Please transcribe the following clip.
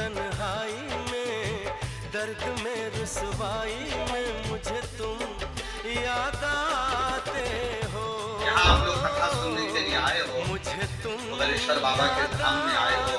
तन्हाई में, दर्द में रुसवाई में मुझे तुम याद आते हो। यहाँ आप लोग कथा सुनने के लिए आए हो, मुझे तुम बलेश्वर बाबा के धाम में आए हो,